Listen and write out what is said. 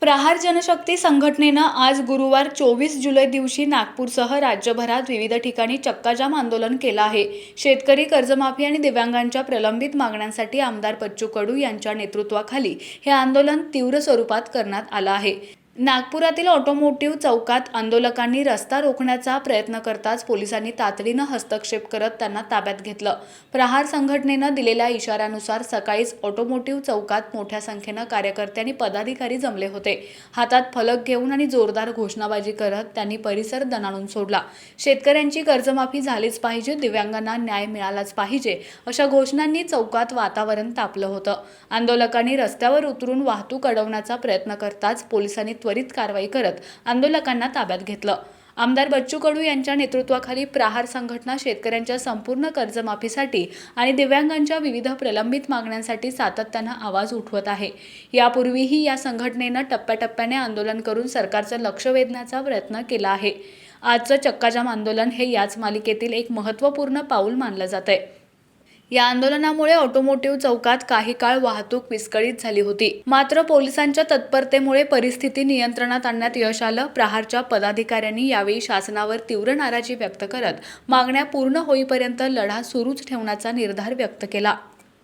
प्रहार जनशक्ती संघटनेनं आज गुरुवार 24 जुलै दिवशी नागपूरसह राज्यभरात विविध ठिकाणी चक्काजाम आंदोलन केलं आहे। शेतकरी कर्जमाफी आणि दिव्यांगांच्या प्रलंबित मागण्यांसाठी आमदार बच्चू कडू यांच्या नेतृत्वाखाली हे आंदोलन तीव्र स्वरूपात करण्यात आलं आहे। नागपुरातील ऑटोमोटिव्ह चौकात आंदोलकांनी रस्ता रोखण्याचा प्रयत्न करताच पोलिसांनी तातडीनं हस्तक्षेप करत त्यांना ताब्यात घेतलं। प्रहार संघटनेनं दिलेल्या इशाऱ्यानुसार सकाळीच ऑटोमोटिव्ह चौकात मोठ्या संख्येनं कार्यकर्ते आणि पदाधिकारी जमले होते। हातात फलक घेऊन आणि जोरदार घोषणाबाजी करत त्यांनी परिसर दणाणून सोडला। शेतकऱ्यांची कर्जमाफी झालीच पाहिजे, दिव्यांगांना न्याय मिळालाच पाहिजे अशा घोषणांनी चौकात वातावरण तापलं होतं। आंदोलकांनी रस्त्यावर उतरून वाहतूक अडवण्याचा प्रयत्न करताच पोलिसांनी त्वरित कारवाई करत आंदोलकांना ताब्यात घेतलं। आमदार बच्चू कडू यांच्या नेतृत्वाखाली प्रहार संघटना शेतकऱ्यांच्या संपूर्ण कर्जमाफीसाठी आणि दिव्यांगांच्या विविध प्रलंबित मागण्यांसाठी सातत्यानं आवाज उठवत आहे। यापूर्वीही या संघटनेनं टप्प्याटप्प्याने आंदोलन करून सरकारचं लक्ष वेधण्याचा प्रयत्न केला आहे। आजचं चक्काजाम आंदोलन हे याच मालिकेतील एक महत्त्वपूर्ण पाऊल मानलं जातंय। या आंदोलनामुळे ऑटोमोटिव्ह चौकात काही काळ वाहतूक विस्कळीत झाली होती, मात्र पोलिसांच्या तत्परतेमुळे परिस्थिती नियंत्रणात आणण्यात यश आलं। प्रहारच्या पदाधिकाऱ्यांनी यावेळी शासनावर तीव्र नाराजी व्यक्त करत मागण्या पूर्ण होईपर्यंत लढा सुरूच ठेवण्याचा निर्धार व्यक्त केला।